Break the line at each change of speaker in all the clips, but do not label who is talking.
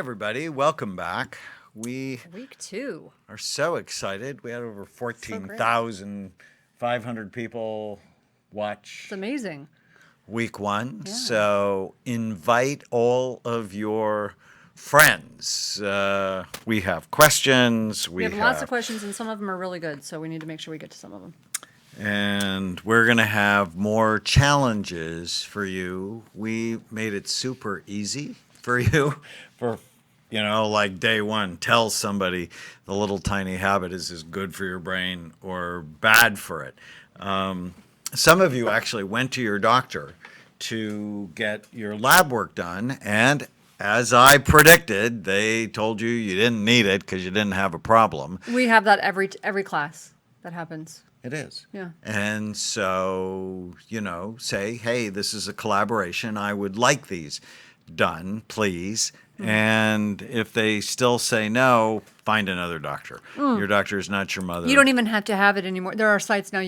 everybody. Welcome back. We
Week 2.
are so excited. We had over
So
14,500 people watch
It's amazing.
week 1.
Yeah.
So invite all of your friends. We have questions.
We have lots of questions, and some of them are really good, so we need to make sure we get to some of them.
And we're going to have more challenges for you. We made it super easy for you for, like day 1, tell somebody the little tiny habit is good for your brain or bad for it. Some of you actually went to your doctor to get your lab work done, and as I predicted, they told you didn't need it because you didn't have a problem.
We have that every class that happens.
It is.
Yeah.
And so, say, hey, this is a collaboration. I would like these done, please. And if they still say no, find another doctor. Your doctor is not your mother.
You don't even have to have it anymore. There are sites now,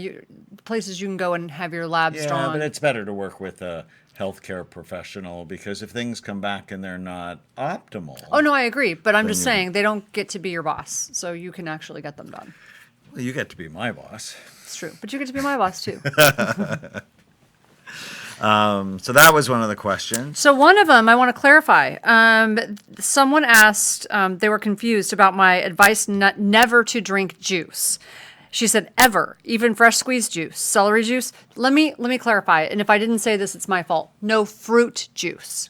places you can go and have your labs drawn.
Yeah, but it's better to work with a healthcare professional because if things come back and they're not optimal.
Oh, no, I agree. But I'm just saying they don't get to be your boss, so you can actually get them done.
Well, you get to be my boss.
It's true. But you get to be my boss, too.
So that was one of the questions.
So one of them, I want to clarify. Someone asked, they were confused about my advice never to drink juice. She said, ever, even fresh squeezed juice, celery juice. Let me clarify. And if I didn't say this, it's my fault. No fruit juice.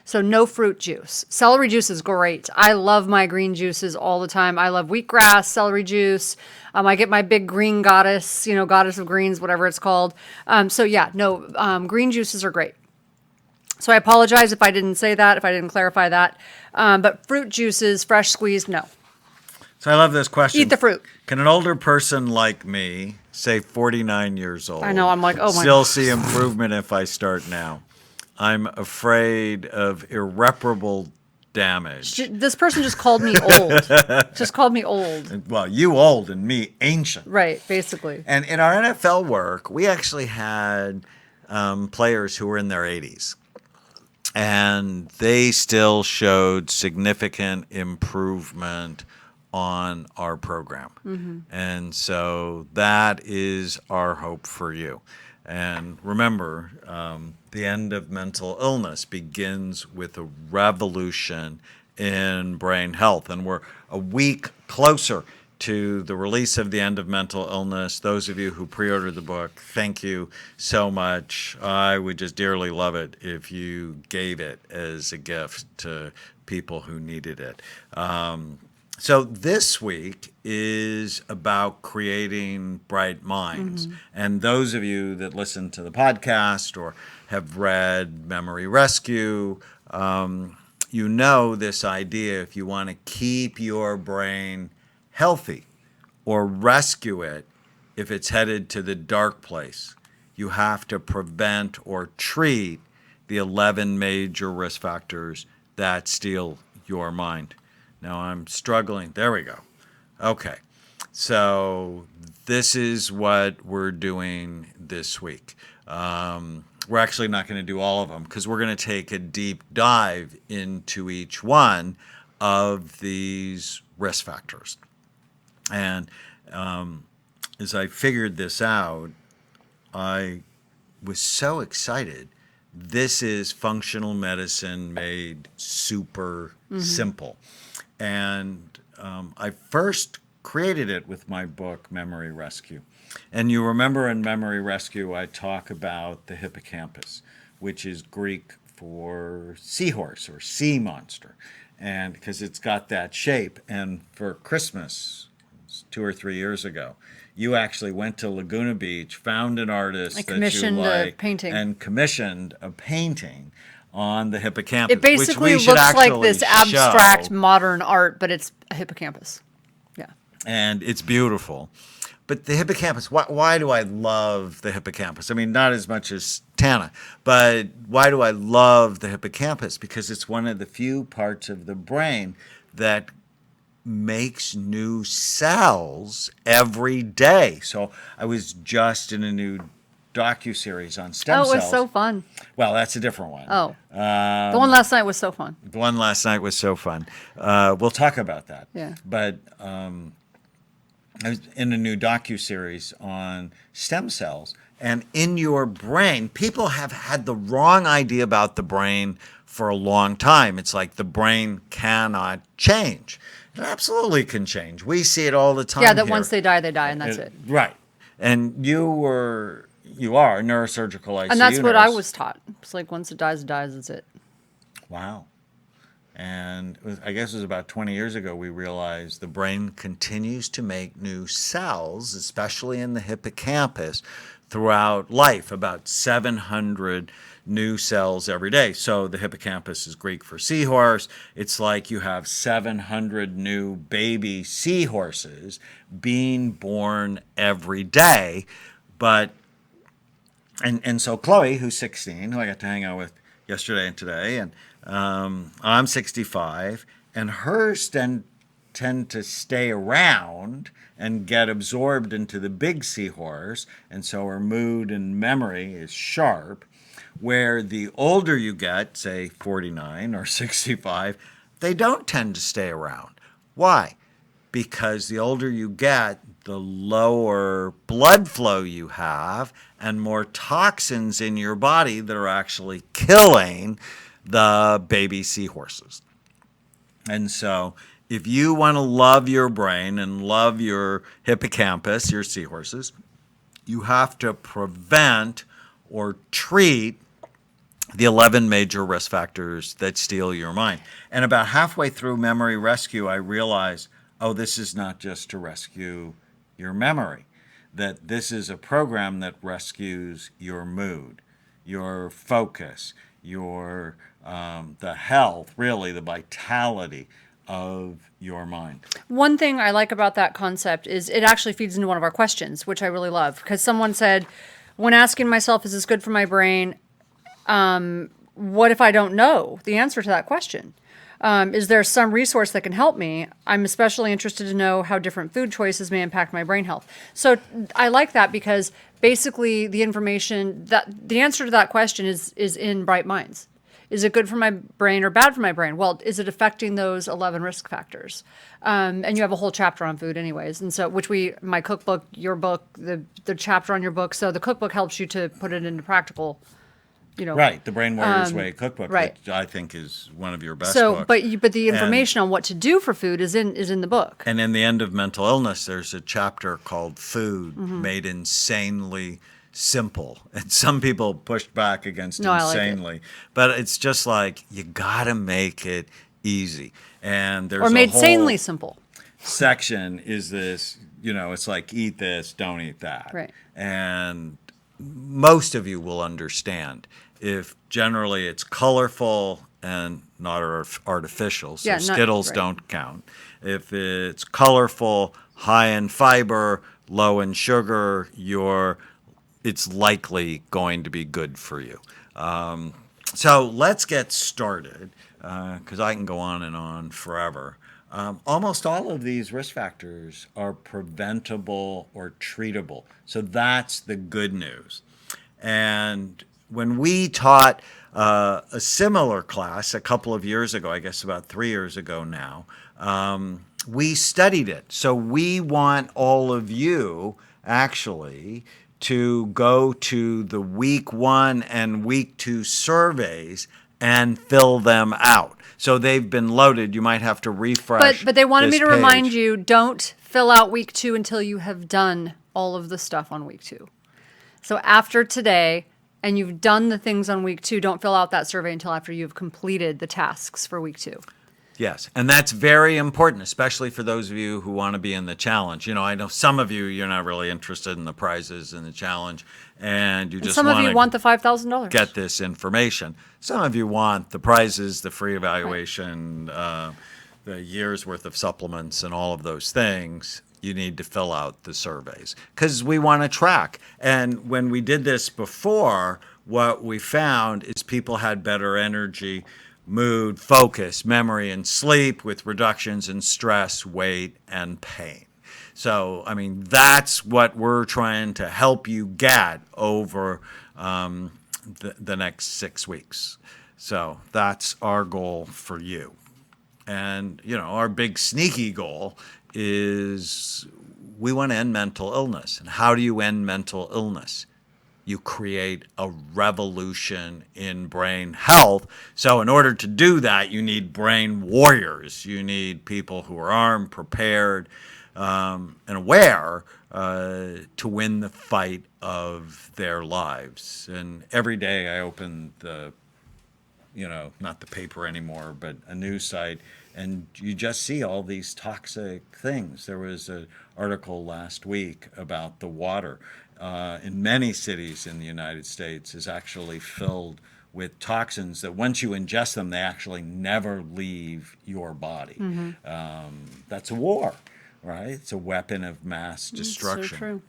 So no fruit juice. Celery juice is great. I love my green juices all the time. I love wheatgrass, celery juice. I get my big green goddess, goddess of greens, whatever it's called. Green juices are great. So I apologize if I didn't say that, if I didn't clarify that. But fruit juices, fresh squeezed, no.
So I love this question.
Eat the fruit.
Can an older person like me, say 49 years old,
I know, I'm like, oh my
still
God.
see improvement if I start now? I'm afraid of irreparable damage.
This person just called me old.
Well, you old and me ancient.
Right, basically.
And in our NFL work, we actually had players who were in their 80s. And they still showed significant improvement on our program. Mm-hmm. And so that is our hope for you. And remember, the end of mental illness begins with a revolution in brain health. And we're a week closer to the release of the end of mental illness. Those of you who pre-ordered the book, thank you so much. I would just dearly love it if you gave it as a gift to people who needed it. So this week is about creating bright minds. Mm-hmm. And those of you that listen to the podcast or have read Memory Rescue, this idea, if you want to keep your brain healthy or rescue it if it's headed to the dark place, you have to prevent or treat the 11 major risk factors that steal your mind. Now I'm struggling. There we go. Okay. So this is what we're doing this week. We're actually not going to do all of them because we're going to take a deep dive into each one of these risk factors. And as I figured this out, I was so excited. This is functional medicine made super simple. And I first created it with my book, Memory Rescue. And you remember in Memory Rescue, I talk about the hippocampus, which is Greek for seahorse or sea monster. And because it's got that shape. And for Christmas, 2 or 3 years ago, you actually went to Laguna Beach, found an artist that you like, and commissioned a painting on the hippocampus.
It basically looks like this abstract modern art, but it's a hippocampus. Yeah.
And it's beautiful. But the hippocampus, why do I love the hippocampus? I mean, not as much as Tana, but why do I love the hippocampus? Because it's one of the few parts of the brain that makes new cells every day. So I was just in a new docuseries on stem cells.
Oh, it was so fun.
Well, that's a different one.
Oh, the one last night was so fun.
The one last night was so fun. We'll talk about that.
Yeah.
But I was in a new docuseries on stem cells. And in your brain, people have had the wrong idea about the brain for a long time. It's like the brain cannot change. It absolutely can change. We see it all the time.
Yeah, that
here.
once they die, and that's it.
Right. And you are a neurosurgical ICU
And that's what I
nurse.
was taught. It's like once it dies, that's it.
Wow. And I guess it was about 20 years ago we realized the brain continues to make new cells, especially in the hippocampus, throughout life, about 700 new cells every day. So the hippocampus is Greek for seahorse. It's like you have 700 new baby seahorses being born every day. But and so Chloe, who's 16, who I got to hang out with yesterday and today, and I'm 65, and hers tend to stay around and get absorbed into the big seahorse, and so her mood and memory is sharp. Where the older you get, say 49 or 65, they don't tend to stay around. Why? Because the older you get, the lower blood flow you have and more toxins in your body that are actually killing the baby seahorses. And so if you want to love your brain and love your hippocampus, your seahorses, you have to prevent or treat the 11 major risk factors that steal your mind. And about halfway through Memory Rescue, I realized, oh, this is not just to rescue your memory, that this is a program that rescues your mood, your focus, your the health, really the vitality of your mind.
One thing I like about that concept is it actually feeds into one of our questions, which I really love. Because someone said, when asking myself, is this good for my brain? What if I don't know the answer to that question? Is there some resource that can help me? I'm especially interested to know how different food choices may impact my brain health. So I like that because basically the information, that the answer to that question is in Bright Minds. Is it good for my brain or bad for my brain? Well, is it affecting those 11 risk factors? And you have a whole chapter on food anyways. And so, my cookbook, your book, the chapter on your book. So the cookbook helps you to put it into practical,
Right, the Brain Warriors Way cookbook,
right.
which I think is one of your best books.
But the information on what to do for food is in the book.
And in the end of Mental Illness, there's a chapter called Food Made Insanely Simple. And some people pushed back against insanely. But it's just like, you got to make it easy. And there's
Or made
a whole
sanely simple.
section is this, it's like eat this, don't eat that.
Right.
And most of you will understand if generally it's colorful and not artificial, so Skittles don't count. If it's colorful, high in fiber, low in sugar, it's likely going to be good for you. So let's get started, because I can go on and on forever. Almost all of these risk factors are preventable or treatable. So that's the good news. And when we taught a similar class a couple of years ago, I guess about 3 years ago now, we studied it. So we want all of you actually to go to the week 1 and week 2 surveys and fill them out. So they've been loaded. You might have to refresh.
But they wanted me to
page.
remind you, don't fill out week 2 until you have done all of the stuff on week 2. So after today, and you've done the things on week 2, don't fill out that survey until after you've completed the tasks for week 2.
Yes, and that's very important, especially for those of you who want to be in the challenge. I know some of you, you're not really interested in the prizes and the challenge, and you just
some of you want the $5,000.
Get this information. Some of you want the prizes, the free evaluation, the year's worth of supplements, and all of those things. You need to fill out the surveys because we want to track. And when we did this before, what we found is people had better energy, mood, focus, memory, and sleep with reductions in stress, weight, and pain. So, I mean, that's what we're trying to help you get over the next 6 weeks. So that's our goal for you. And, our big sneaky goal is we want to end mental illness. And how do you end mental illness? You create a revolution in brain health. So in order to do that, you need brain warriors. You need people who are armed, prepared, and aware to win the fight of their lives. And every day I open not the paper anymore, but a news site, and you just see all these toxic things. There was an article last week about the water in many cities in the United States is actually filled with toxins that once you ingest them, they actually never leave your body. That's a war, right? It's a weapon of mass destruction.
So true.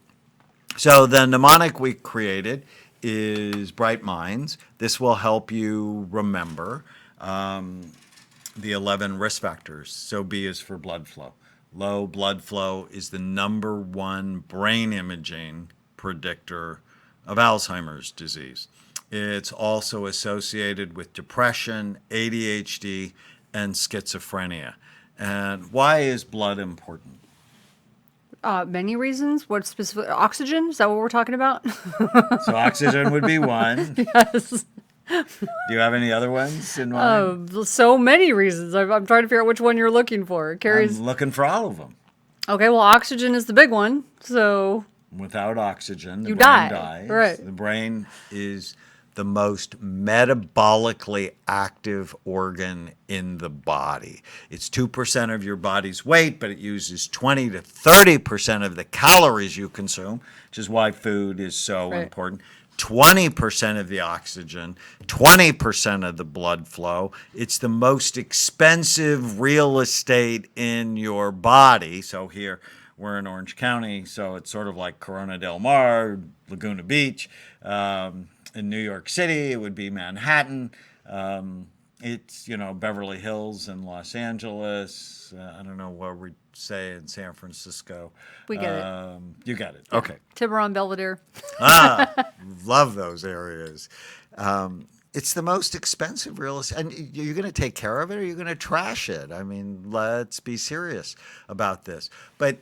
So the mnemonic we created is Bright Minds. This will help you remember the 11 risk factors. So B is for blood flow. Low blood flow is the number one brain imaging predictor of Alzheimer's disease. It's also associated with depression, ADHD, and schizophrenia. And why is blood important?
Many reasons. What specific? Oxygen? Is that what we're talking about?
So oxygen would be one.
Yes.
Do you have any other ones in mind?
So many reasons. I'm trying to figure out which one you're looking for. It carries.
I'm looking for all of them.
Okay, well, oxygen is the big one. So
Without oxygen, the
you
brain
die.
dies.
Right.
The brain is the most metabolically active organ in the body. It's 2% of your body's weight, but it uses 20 to 30% of the calories you consume, which is why food is so
Right.
important. 20% of the oxygen, 20% of the blood flow. It's the most expensive real estate in your body. So here we're in Orange County, so it's sort of like Corona del Mar, Laguna Beach. In New York City, it would be Manhattan. It's, Beverly Hills and Los Angeles. I don't know what we say in San Francisco.
We get it.
You got it. Okay.
Tiburon, Belvedere.
Love those areas. It's the most expensive real estate. And you're going to take care of it or you're going to trash it. I mean, let's be serious about this. But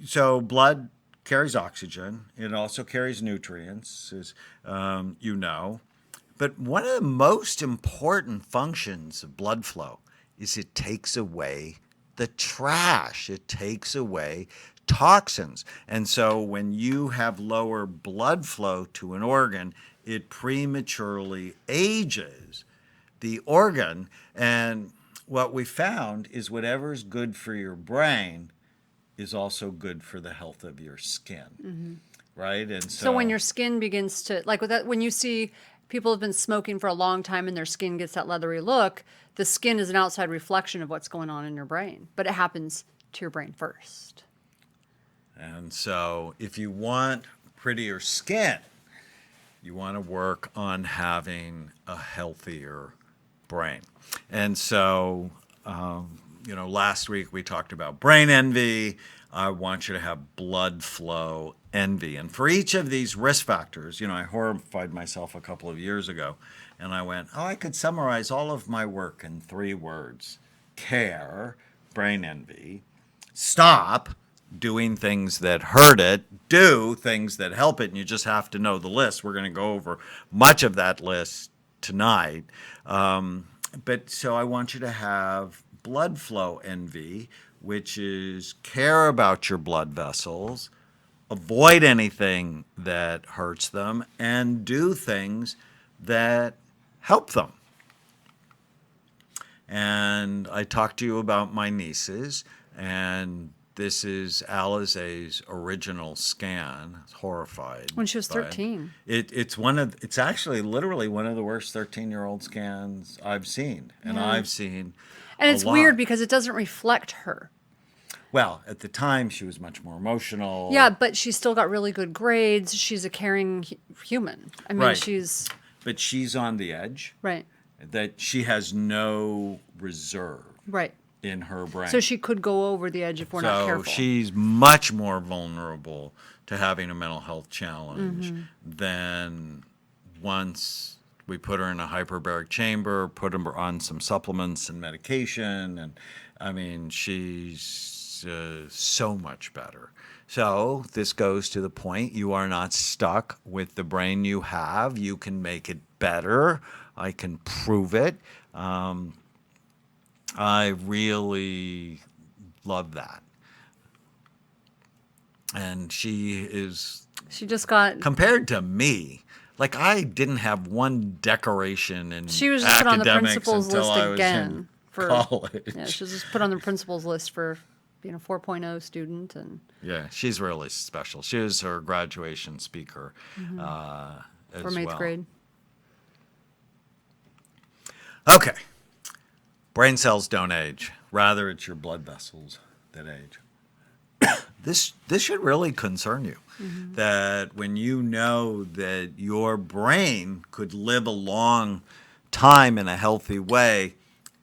so blood carries oxygen. It also carries nutrients, as you know. But one of the most important functions of blood flow is it takes away the trash. It takes away toxins. And so when you have lower blood flow to an organ, it prematurely ages the organ. And what we found is whatever's good for your brain is also good for the health of your skin, right? And
So when your skin begins to, like with that, when you see people have been smoking for a long time and their skin gets that leathery look, the skin is an outside reflection of what's going on in your brain, but it happens to your brain first.
And so if you want prettier skin, you want to work on having a healthier brain. And so, last week we talked about brain envy. I want you to have blood flow envy. And for each of these risk factors, I horrified myself a couple of years ago. And I went, I could summarize all of my work in 3 words. Care, brain envy, stop doing things that hurt it, do things that help it, and you just have to know the list. We're going to go over much of that list tonight. But so I want you to have blood flow envy, which is care about your blood vessels, avoid anything that hurts them, and do things that help them. And I talked to you about my nieces, and this is Alizé's original scan. I was horrified.
When she was 13.
It's actually literally one of the worst 13-year-old scans I've seen. And I've seen
And it's
a lot.
weird because it doesn't reflect her.
Well, at the time, she was much more emotional.
Yeah, but she still got really good grades. She's a caring human. I mean,
Right. But she's on the edge.
Right.
That she has no reserve.
Right.
in her brain.
So she could go over the edge if we're not careful.
So she's much more vulnerable to having a mental health challenge than once we put her in a hyperbaric chamber, put her on some supplements and medication, and I mean, she's so much better. So this goes to the point, you are not stuck with the brain you have. You can make it better. I can prove it. I really love that. And she
just got...
compared to me, like I didn't have one decoration in
She was just put on the
academics
principal's
until
list
I was
again
in
for
college.
Yeah, she was just put on the principal's list for being a 4.0 student, and
Yeah, she's really special. She was her graduation speaker as
from 8th
well.
grade.
Okay. Brain cells don't age. Rather, it's your blood vessels that age. This should really concern you. That when you know that your brain could live a long time in a healthy way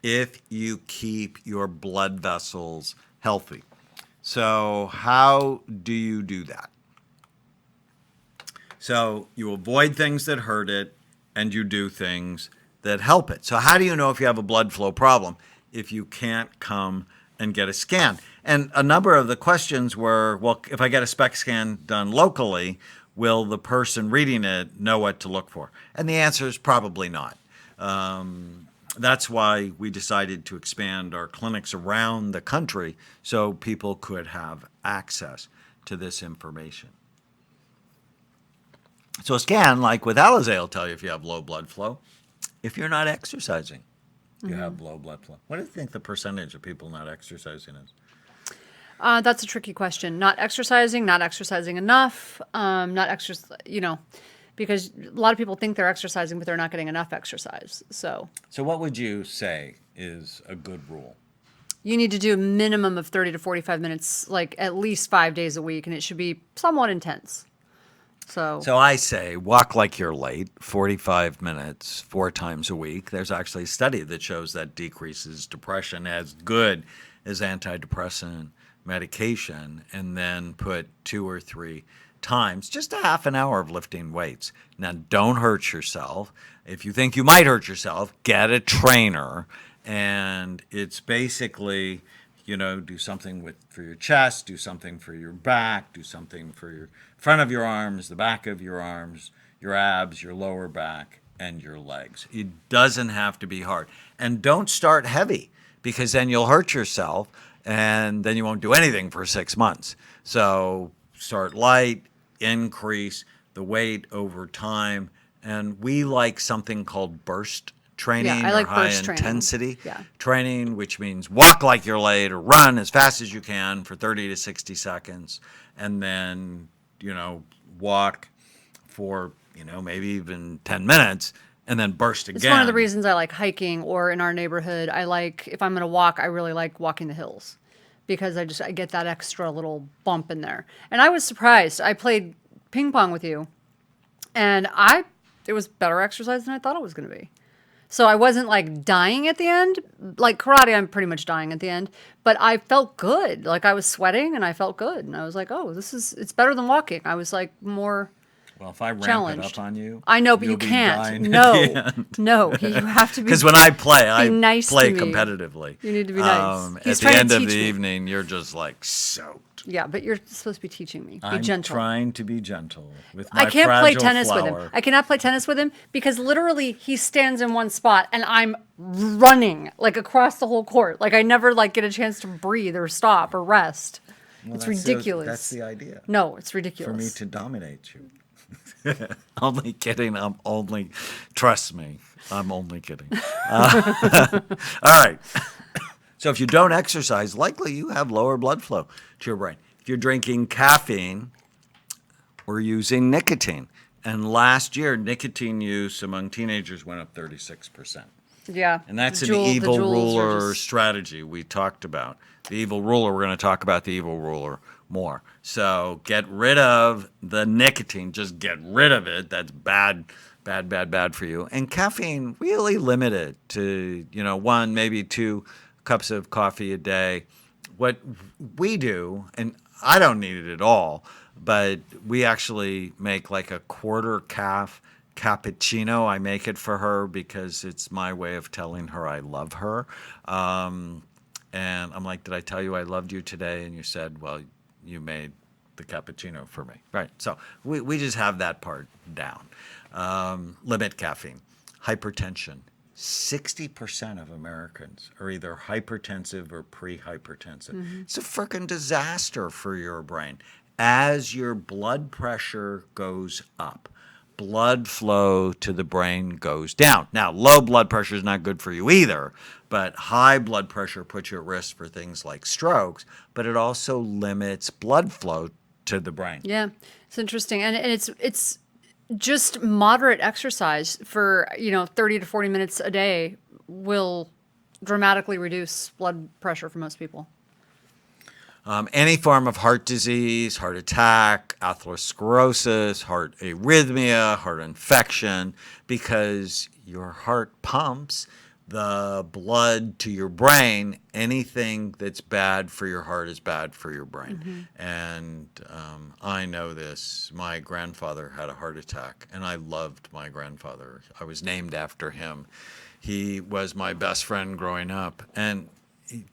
if you keep your blood vessels healthy. So how do you do that? So you avoid things that hurt it and you do things that help it. So how do you know if you have a blood flow problem if you can't come and get a scan? And a number of the questions were, well, if I get a SPECT scan done locally, will the person reading it know what to look for? And the answer is probably not. That's why we decided to expand our clinics around the country so people could have access to this information. So a scan, like with Alizé, will tell you if you have low blood flow. If you're not exercising, you have low blood flow. What do you think the percentage of people not exercising is?
That's a tricky question. Not exercising enough, because a lot of people think they're exercising, but they're not getting enough exercise. So
what would you say is a good rule?
you need to do a minimum of 30 to 45 minutes, like at least 5 days a week, and it should be somewhat intense. So
I say walk like you're late, 45 minutes, 4 times a week. There's actually a study that shows that decreases depression as good as antidepressant medication, and then put 2 or 3 times, just a half an hour of lifting weights. Now, don't hurt yourself. If you think you might hurt yourself, get a trainer, and it's basically, do something for your chest, do something for your back, do something for your front of your arms, the back of your arms, your abs, your lower back, and your legs. It doesn't have to be hard. And don't start heavy, because then you'll hurt yourself, and then you won't do anything for 6 months. So start light, increase the weight over time. And we like something called burst training,
I like
or high
burst training.
intensity
Yeah.
training, which means walk like you're late or run as fast as you can for 30 to 60 seconds. And then, walk for, maybe even 10 minutes. And then burst again.
it's one of the reasons I like hiking, or in our neighborhood, if I'm going to walk, I really like walking the hills, because I get that extra little bump in there. And I was surprised. I played ping pong with you, and it was better exercise than I thought it was going to be. So I wasn't like dying at the end. Like karate, I'm pretty much dying at the end, but I felt good. Like I was sweating and I felt good. And I was like, oh, it's better than walking. I was like more...
Well, if I ramp
challenged.
it up on you,
I know, but
you'll
you
be
can't.
dying
No,
at the end.
no, you have to be.
Because when I play,
nice
play
to me.
competitively.
You need to be nice.
At
He's
the
trying to
end of
teach
the
me.
evening, you're just like soaked.
Yeah, but you're supposed to be teaching me. Be
I'm
gentle.
trying to be gentle with my
I can't play
fragile
tennis with
flower.
him. I cannot play tennis with him because literally he stands in one spot and I'm running like across the whole court. Like I never get a chance to breathe or stop or rest.
Well,
it's
that's
ridiculous.
That's the idea.
No, it's
For
ridiculous.
me to dominate you. Only kidding. Trust me, I'm only kidding. All right. So if you don't exercise, likely you have lower blood flow to your brain. If you're drinking caffeine or using nicotine, and last year nicotine use among teenagers went up 36%.
Yeah.
And that's
The
an
the
evil
jewels are
ruler
just-
strategy we talked about. The evil ruler, we're going to talk about the evil ruler more. So get rid of the nicotine. Just get rid of it. That's bad for you. And caffeine, really limit it to, 1, maybe 2 cups of coffee a day. What we do, and I don't need it at all, but we actually make like a quarter calf cappuccino. I make it for her because it's my way of telling her I love her. And I'm like, did I tell you I loved you today? And you said, well, you made the cappuccino for me. Right. So we just have that part down. Limit caffeine. Hypertension. 60% of Americans are either hypertensive or pre-hypertensive. It's a freaking disaster for your brain. As your blood pressure goes up, blood flow to the brain goes down. Now, low blood pressure is not good for you either, but high blood pressure puts you at risk for things like strokes, but it also limits blood flow to the brain.
Yeah, it's interesting. And it's just moderate exercise for, 30 to 40 minutes a day will dramatically reduce blood pressure for most people.
Any form of heart disease, heart attack, atherosclerosis, heart arrhythmia, heart infection, because your heart pumps the blood to your brain. Anything that's bad for your heart is bad for your brain. And I know this. My grandfather had a heart attack, and I loved my grandfather. I was named after him. He was my best friend growing up, and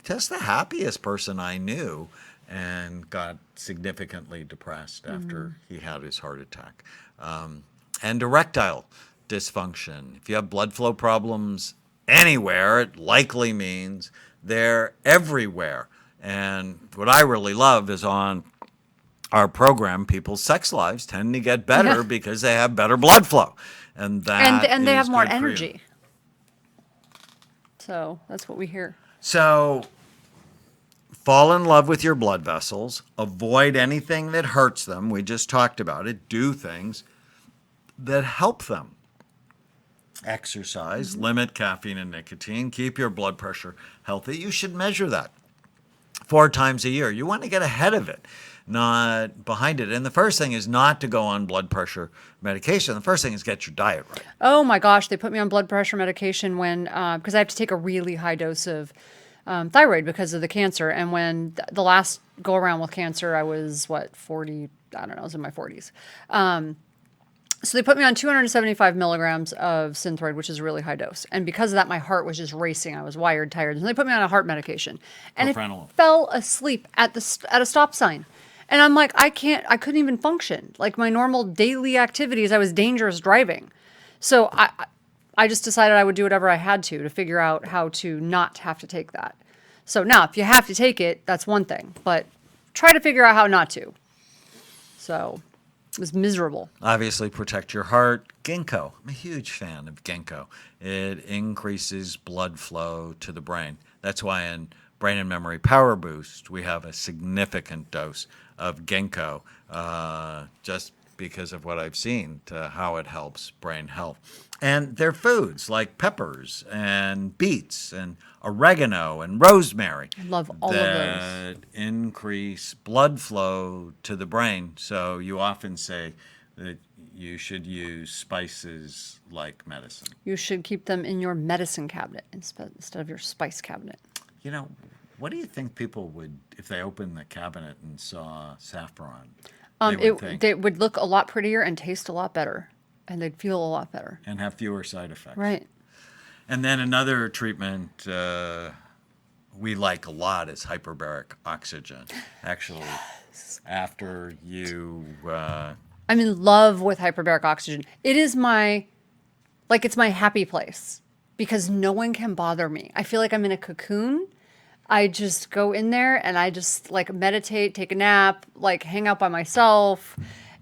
just the happiest person I knew, and got significantly depressed after he had his heart attack. And erectile dysfunction. If you have blood flow problems anywhere, it likely means they're everywhere. And what I really love is on our program, people's sex lives tend to get better because they have better blood flow. And that
And they
is
have more
good for you.
energy. So that's what we hear.
So fall in love with your blood vessels. Avoid anything that hurts them. We just talked about it. Do things that help them. Exercise, limit caffeine and nicotine, keep your blood pressure healthy. You should measure that 4 times a year. You want to get ahead of it, not behind it. And the first thing is not to go on blood pressure medication. The first thing is get your diet right.
Oh my gosh, they put me on blood pressure medication when because I have to take a really high dose of thyroid because of the cancer. And when the last go around with cancer, I was 40? I don't know, I was in my 40s. So they put me on 275 milligrams of Synthroid, which is a really high dose. And because of that, my heart was just racing. I was wired, tired. And they put me on a heart medication. And
Propranolol.
I fell asleep at a stop sign. And I'm like, I couldn't even function. Like my normal daily activities, I was dangerous driving. So I just decided I would do whatever I had to figure out how to not have to take that. So now, if you have to take it, that's one thing. But try to figure out how not to. So it was miserable.
Obviously, protect your heart. Ginkgo. I'm a huge fan of ginkgo. It increases blood flow to the brain. That's why in Brain and Memory Power Boost, we have a significant dose of ginkgo, just because of what I've seen to how it helps brain health. And they're foods like peppers and beets and oregano and rosemary.
I love all of those.
That increase blood flow to the brain. So you often say that you should use spices like medicine.
You should keep them in your medicine cabinet instead of your spice cabinet.
What do you think people would, if they opened the cabinet and saw saffron?
They would look a lot prettier and taste a lot better, and they'd feel a lot better.
And have fewer side effects.
Right.
And then another treatment we like a lot is hyperbaric oxygen. Actually, after you...
I'm in love with hyperbaric oxygen. It is it's my happy place because no one can bother me. I feel like I'm in a cocoon. I just go in there and I just meditate, take a nap, hang out by myself.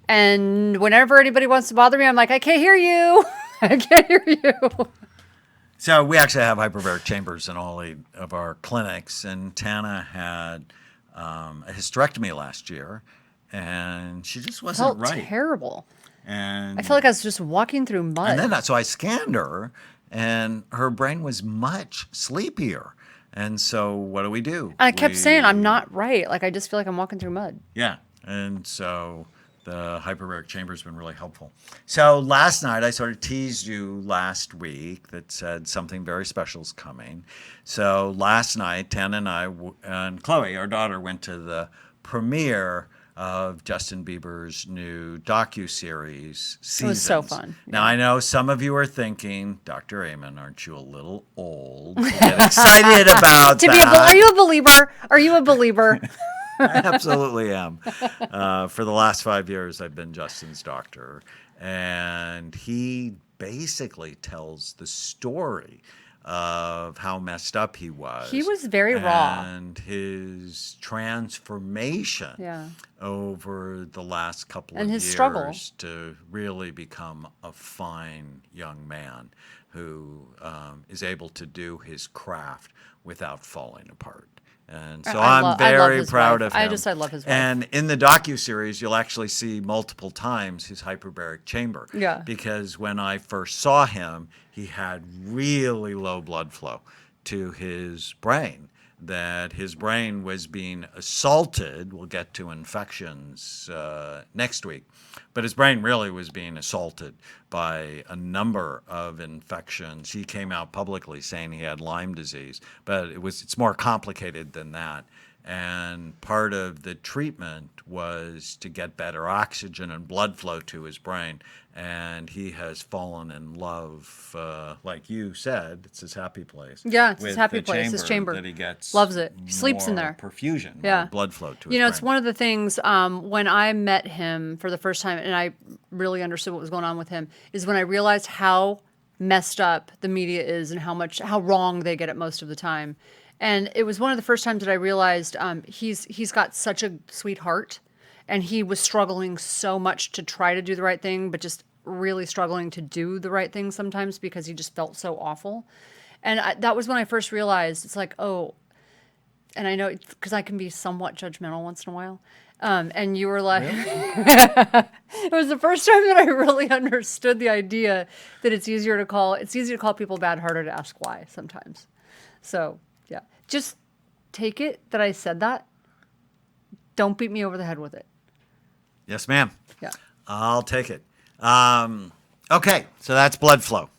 And whenever anybody wants to bother me, I'm like, I can't hear you. I can't hear you.
So we actually have hyperbaric chambers in all 8 of our clinics. And Tana had a hysterectomy last year, and she just wasn't right.
Terrible.
And
I felt like I was just walking through mud.
And then so I scanned her, and her brain was much sleepier. And so what do?
And I kept saying, I'm not right. I just feel like I'm walking through mud.
Yeah. And so The hyperbaric chamber has been really helpful. So last night, I sort of teased you last week that said something very special is coming. So last night, Tana and I and Chloe, our daughter, went to the premiere of Justin Bieber's new docuseries, Seasons.
It was so fun.
Now, I know some of you are thinking, Dr. Amen, aren't you a little old to get excited about that?
Are you a believer? Are you a believer?
I absolutely am. For the last 5 years, I've been Justin's doctor, and he basically tells the story of how messed up he was.
He was very raw.
And his transformation over the last couple of years
struggle
to really become a fine young man who is able to do his craft without falling apart. And so I'm very proud of him.
I love his wife.
And in the docuseries, you'll actually see multiple times his hyperbaric chamber.
Yeah.
Because when I first saw him, he had really low blood flow to his brain, that his brain was being assaulted. We'll get to infections next week. But his brain really was being assaulted by a number of infections. He came out publicly saying he had Lyme disease, but it's more complicated than that. And part of the treatment was to get better oxygen and blood flow to his brain. And he has fallen in love, like you said, it's his happy place.
Yeah, it's his happy place, his chamber.
That he gets
loves it. He sleeps in there.
Perfusion, more blood flow to his brain.
You know, it's one of the things when I met him for the first time, and I really understood what was going on with him, is when I realized how messed up the media is and how wrong they get it most of the time. And it was one of the first times that I realized he's got such a sweet heart, and he was struggling so much to try to do the right thing, but just really struggling to do the right thing sometimes because he just felt so awful. And that was when I first realized it's like, oh, and I know because I can be somewhat judgmental once in a while. And you were like, really? It was the first time that I really understood the idea that it's easier to call people bad, harder to ask why sometimes. So yeah, just take it that I said that. Don't beat me over the head with it.
Yes, ma'am.
Yeah.
I'll take it. Okay, so that's blood flow.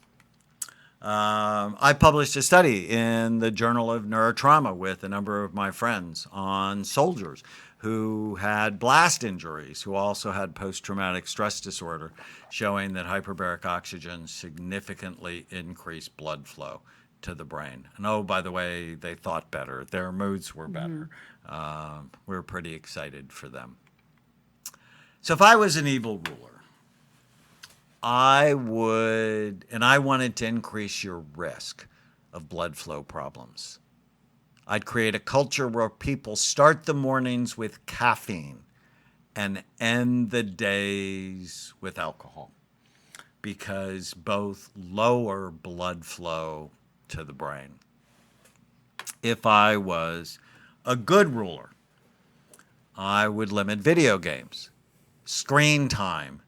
I published a study in the Journal of Neurotrauma with a number of my friends on soldiers who had blast injuries, who also had post-traumatic stress disorder, showing that hyperbaric oxygen significantly increased blood flow to the brain. And oh, by the way, they thought better. Their moods were better. We were pretty excited for them. So if I was an evil ruler, I wanted to increase your risk of blood flow problems. I'd create a culture where people start the mornings with caffeine and end the days with alcohol, because both lower blood flow to the brain. If I was a good ruler, I would limit video games, screen time,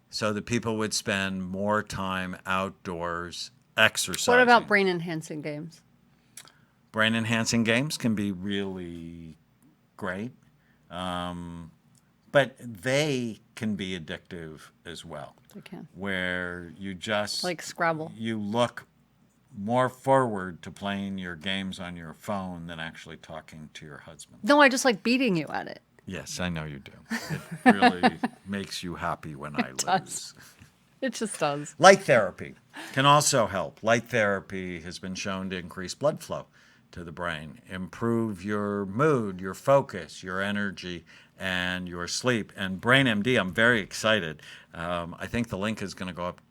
so that people would spend more time outdoors exercising.
What about brain-enhancing games?
Brain-enhancing games can be really great, but they can be addictive as well.
They can.
Where you just...
Like Scrabble.
You look more forward to playing your games on your phone than actually talking to your husband.
No, I just like beating you at it.
Yes, I know you do. It really makes you happy when I lose.
It just does.
Light therapy can also help. Light therapy has been shown to increase blood flow to the brain, improve your mood, your focus, your energy, and your sleep. And BrainMD, I'm very excited. I think the link is going to go up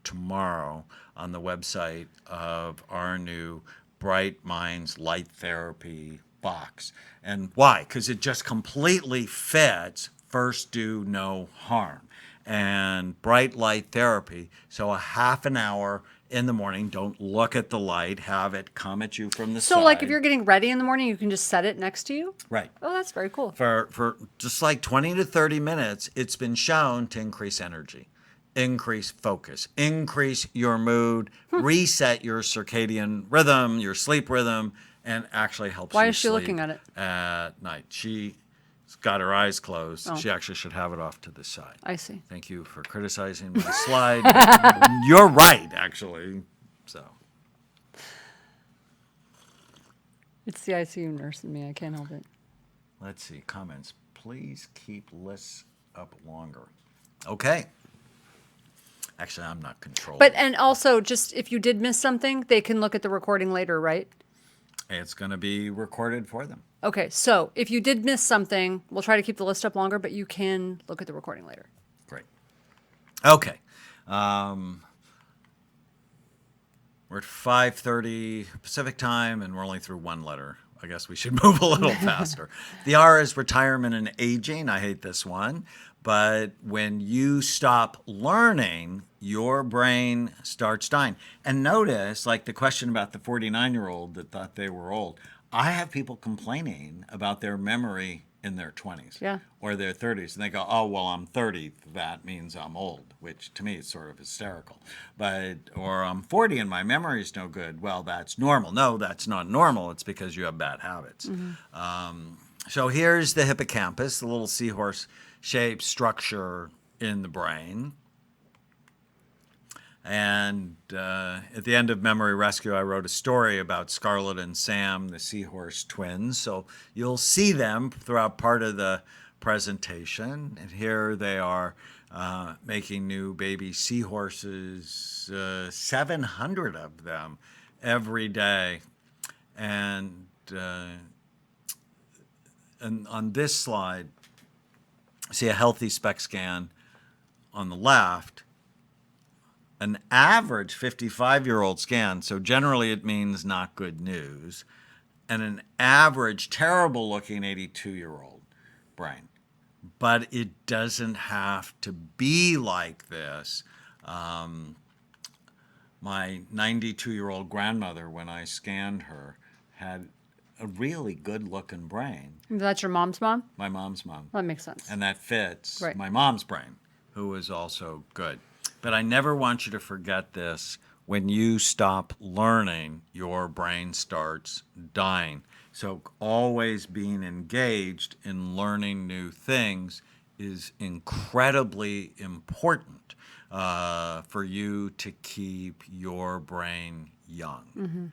tomorrow on the website of our new Bright Minds Light Therapy box. And why? Because it just completely fits first do no harm. And bright light therapy, so a half an hour in the morning, don't look at the light, have it come at you from the side.
So like if you're getting ready in the morning, you can just set it next to you?
Right.
Oh, that's very cool.
For just like 20 to 30 minutes, it's been shown to increase energy, increase focus, increase your mood, reset your circadian rhythm, your sleep rhythm, and actually helps you sleep.
Why is she looking at it?
At night. got her eyes closed.
Oh.
She actually should have it off to the side.
I see.
Thank you for criticizing my slide. You're right, actually. So
It's the ICU nurse in me. I can't help it.
let's see. Comments. Please keep lists up longer. Okay. Actually, I'm not controlling.
But, and also, just if you did miss something, they can look at the recording later, right?
It's going to be recorded for them.
Okay, so if you did miss something, we'll try to keep the list up longer, but you can look at the recording later.
Great. Okay. We're at 5:30 Pacific time, and we're only through one letter. I guess we should move a little faster. The R is retirement and aging. I hate this one. But when you stop learning, your brain starts dying. And notice, like the question about the 49-year-old that thought they were old, I have people complaining about their memory in their 20s or their 30s. And they go, oh, well, I'm 30. That means I'm old, which to me is sort of hysterical. Or I'm 40 and my memory is no good. Well, that's normal. No, that's not normal. It's because you have bad habits. So here's the hippocampus, the little seahorse-shaped structure in the brain. And at the end of Memory Rescue, I wrote a story about Scarlett and Sam, the seahorse twins. So you'll see them throughout part of the presentation. And here they are making new baby seahorses, 700 of them every day. And on this slide, see a healthy SPECT scan on the left, an average 55-year-old scan, so generally it means not good news, and an average terrible-looking 82-year-old brain. But it doesn't have to be like this. My 92-year-old grandmother, when I scanned her, had a really good-looking brain.
That's your mom's mom?
My mom's mom.
That makes sense.
And that fits
Right.
my mom's brain, who is also good. But I never want you to forget this. When you stop learning, your brain starts dying. So always being engaged in learning new things is incredibly important for you to keep your brain young.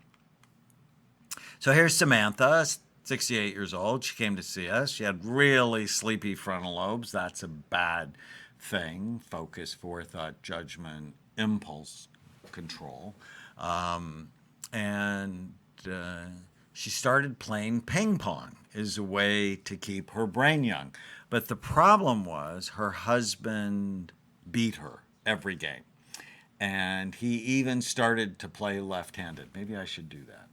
So here's Samantha, 68 years old. She came to see us. She had really sleepy frontal lobes. That's a bad thing. Focus, forethought, judgment, impulse control. And she started playing ping pong as a way to keep her brain young. But the problem was her husband beat her every game. And he even started to play left-handed. Maybe I should do that.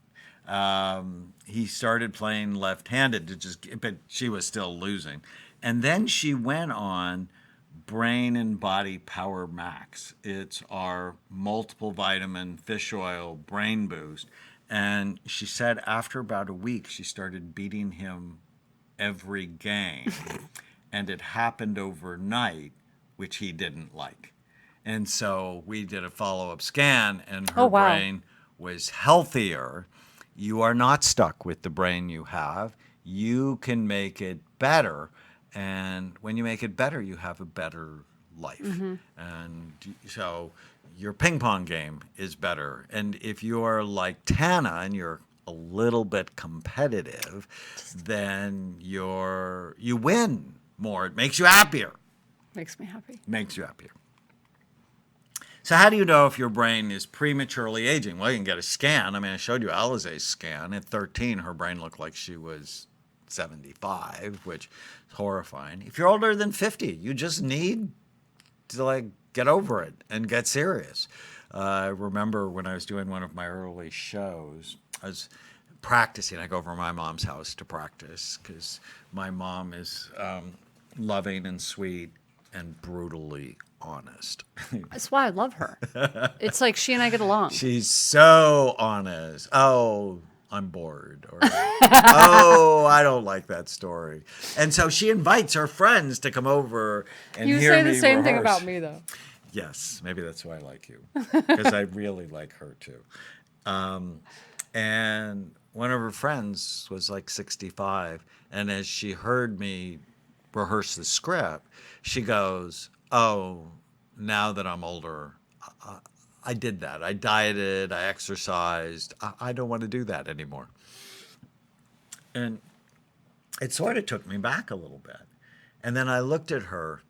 He started playing left-handed, but she was still losing. And then she went on Brain and Body Power Max. It's our multiple vitamin fish oil brain boost. And she said after about a week, she started beating him every game. And it happened overnight, which he didn't like. And so we did a follow-up scan, and her brain was healthier. You are not stuck with the brain you have. You can make it better. And when you make it better, you have a better life. And so your ping pong game is better. And if you're like Tana and you're a little bit competitive, then you win more. It makes you happier.
Makes me happy.
Makes you happier. So how do you know if your brain is prematurely aging? Well, you can get a scan. I mean, I showed you Alize's scan. At 13, her brain looked like she was 75, which is horrifying. If you're older than 50, you just need to get over it and get serious. I remember when I was doing one of my early shows, I was practicing. I go over to my mom's house to practice because my mom is loving and sweet and brutally honest.
That's why I love her. It's like she and I get along.
She's so honest. Oh, I'm bored. Or, oh, I don't like that story. And so she invites her friends to come over and
You
hear
say
me
the same thing
rehearse.
about me, though.
Yes, maybe that's why I like you, because I really like her too. And one of her friends was like 65, and as she heard me rehearse the script, she goes, "Oh, now that I'm older, I did that. I dieted, I exercised. I don't want to do that anymore." And it sort of took me back a little bit. And then I looked at her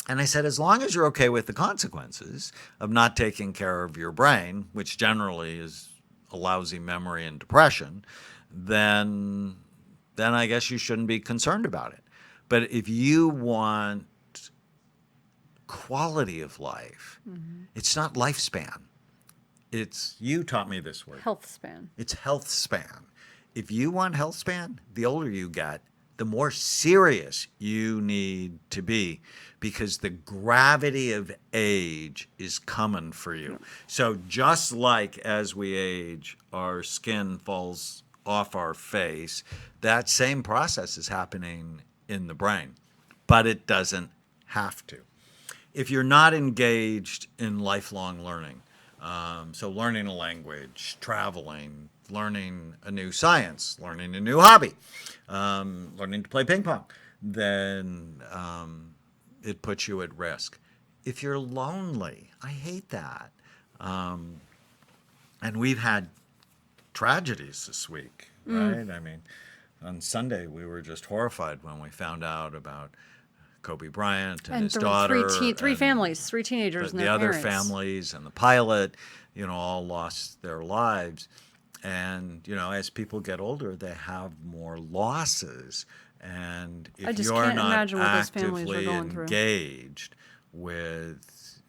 and I said, as long as you're okay with the consequences of not taking care of your brain, which generally is a lousy memory and depression, then I guess you shouldn't be concerned about it. But if you want quality of life, it's not lifespan. It's, you taught me this word.
Health span.
It's health span. If you want health span, the older you get, the more serious you need to be, because the gravity of age is coming for you. So just like as we age, our skin falls off our face, that same process is happening in the brain, but it doesn't have to. If you're not engaged in lifelong learning, so learning a language, traveling, learning a new science, learning a new hobby, learning to play ping pong, then it puts you at risk. If you're lonely, I hate that. And we've had tragedies this week, right? I mean, on Sunday, we were just horrified when we found out about Kobe Bryant and his daughter.
Three families, three teenagers and their
the other
parents.
families and the pilot, all lost their lives. And, as people get older, they have more losses. And
I
if
just
you're
can't
not
imagine what those families are
actively
going through.
engaged with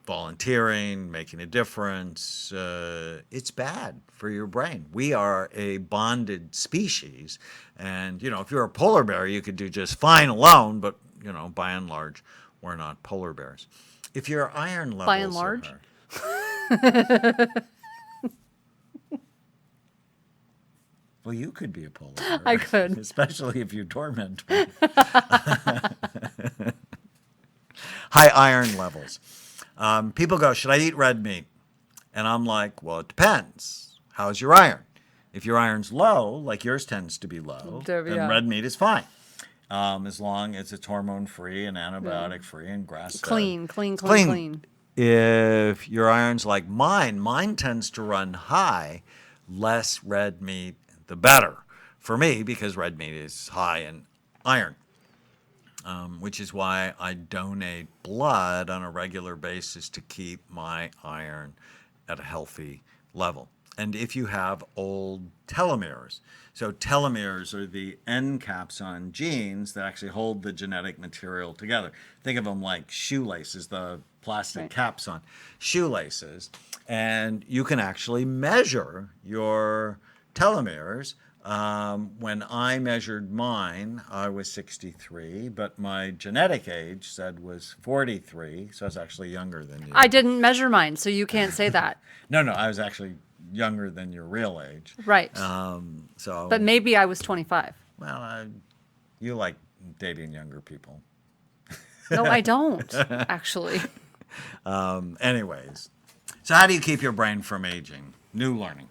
volunteering, making a difference, it's bad for your brain. We are a bonded species. And, if you're a polar bear, you could do just fine alone. But, by and large, we're not polar bears. If your iron levels
By and large?
Well, you could be a polar bear.
I could.
Especially if you torment me. High iron levels. People go, should I eat red meat? And I'm like, well, it depends. How's your iron? If your iron's low, like yours tends to be low, then red meat is fine. As long as it's hormone-free and antibiotic-free and grass-fed.
Clean.
If your iron's like mine tends to run high, less red meat, the better for me, because red meat is high in iron, which is why I donate blood on a regular basis to keep my iron at a healthy level. And if you have old telomeres, so telomeres are the end caps on genes that actually hold the genetic material together. Think of them like shoelaces, the plastic caps on shoelaces. And you can actually measure your telomeres. When I measured mine, I was 63, but my genetic age said was 43, so I was actually younger than you.
I didn't measure mine, so you can't say that.
No, I was actually younger than your real age.
Right.
But
maybe I was 25.
Well, you like dating younger people.
No, I don't, actually.
Anyways, so how do you keep your brain from aging? New learning.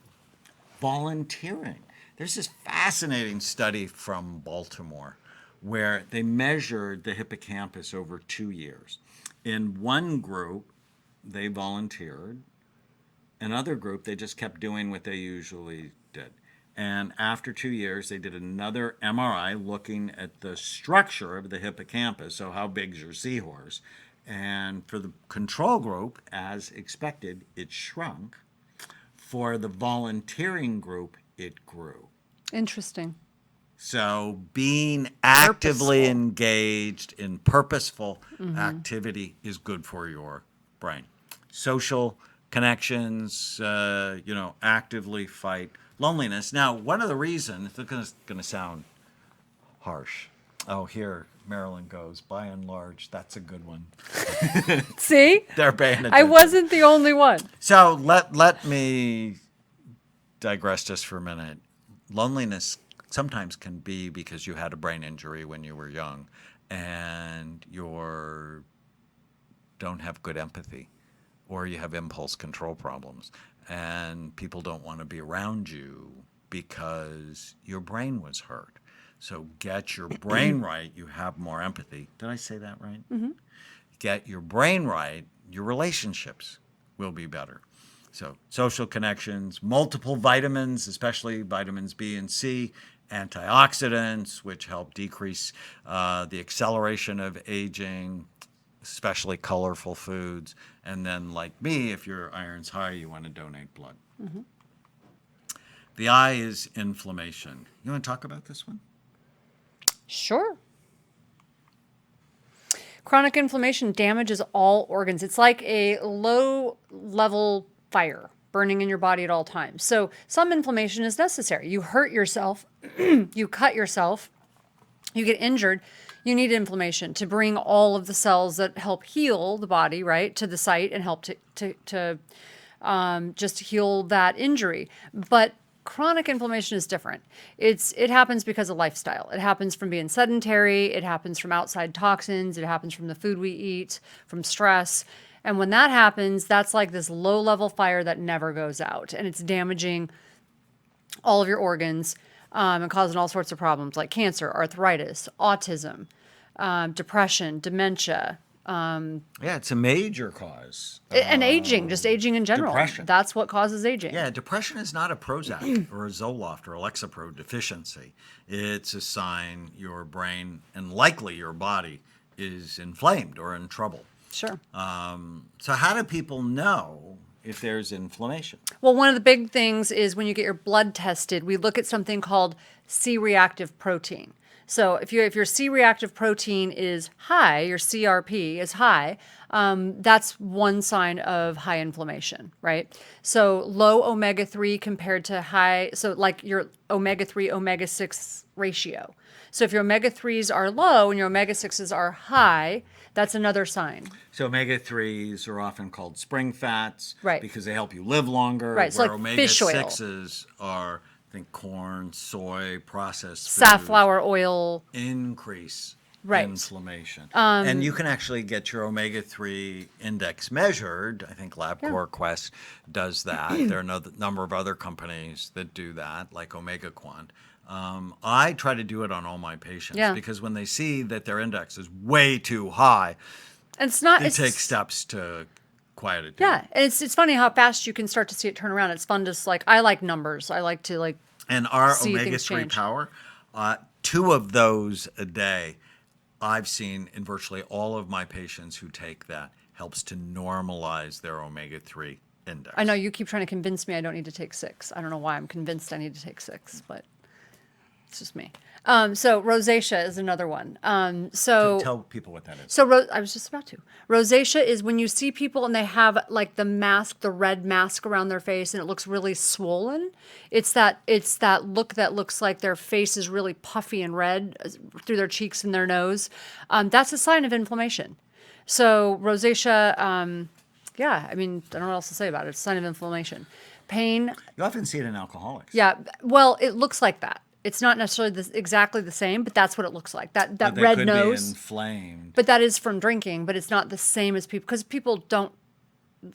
Volunteering. There's this fascinating study from Baltimore where they measured the hippocampus over 2 years. In one group, they volunteered. Another group, they just kept doing what they usually did. And after 2 years, they did another MRI looking at the structure of the hippocampus, so how big's your seahorse. And for the control group, as expected, it shrunk. For the volunteering group, it grew.
Interesting.
So being actively engaged in purposeful activity is good for your brain. Social connections, actively fight loneliness. Now, one of the reasons, it's going to sound harsh. Oh, here, Marilyn goes, by and large, that's a good one.
See?
They're paying attention.
I wasn't the only one.
So let me digress just for a minute. Loneliness sometimes can be because you had a brain injury when you were young and you don't have good empathy, or you have impulse control problems, and people don't want to be around you because your brain was hurt. So get your brain right, you have more empathy. Did I say that right? Mm-hmm. Get your brain right, your relationships will be better. So social connections, multiple vitamins, especially vitamins B and C, antioxidants, which help decrease the acceleration of aging, especially colorful foods. And then, like me, if your iron's high, you want to donate blood.
Mm-hmm.
The I is inflammation. You want to talk about this one?
Sure. Chronic inflammation damages all organs. It's like a low level fire burning in your body at all times. So some inflammation is necessary. You hurt yourself, you cut yourself, you get injured, you need inflammation to bring all of the cells that help heal the body, right, to the site and help to just heal that injury. But chronic inflammation is different. It happens because of lifestyle. It happens from being sedentary. It happens from outside toxins. It happens from the food we eat, from stress. And when that happens, that's like this low-level fire that never goes out. And it's damaging all of your organs and causing all sorts of problems like cancer, arthritis, autism, depression, dementia.
Yeah, it's a major cause.
And aging, just aging in general.
Depression.
That's what causes aging.
Yeah, depression is not a Prozac or a Zoloft or a Lexapro deficiency. It's a sign your brain and likely your body is inflamed or in trouble.
Sure.
So how do people know if there's inflammation?
Well, one of the big things is when you get your blood tested, we look at something called C-reactive protein. So if your C-reactive protein is high, your CRP is high, that's one sign of high inflammation, right? So low omega-3 compared to high, so like your omega-3, omega-6 ratio. So if your omega-3s are low and your omega-6s are high, that's another sign.
So omega-3s are often called spring fats,
right,
because they help you live longer.
Right, so
where
like
omega-6s are, I think, corn, soy, processed foods.
Safflower oil.
Increase
right,
inflammation. And you can actually get your omega-3 index measured. I think LabCorp Quest does that. There are a number of other companies that do that, like OmegaQuant. I try to do it on all my patients because when they see that their index is way too high,
and they
take steps to quiet it down.
Yeah, and it's funny how fast you can start to see it turn around. It's fun to I like numbers. I like to
and our
see
omega-3 power, 2 of those a day, I've seen in virtually all of my patients who take that, helps to normalize their omega-3 index.
I know you keep trying to convince me I don't need to take 6. I don't know why I'm convinced I need to take 6, but it's just me. So rosacea is another one. So
tell people what that is.
So I was just about to. Rosacea is when you see people and they have like the red mask around their face, and it looks really swollen. It's that look that looks like their face is really puffy and red through their cheeks and their nose. That's a sign of inflammation. So rosacea, I mean, I don't know what else to say about it. It's a sign of inflammation. Pain.
You often see it in alcoholics.
Yeah. Well, it looks like that. It's not necessarily exactly the same, but that's what it looks like. That red nose.
Be inflamed.
But that is from drinking, but it's not the same as people, because people don't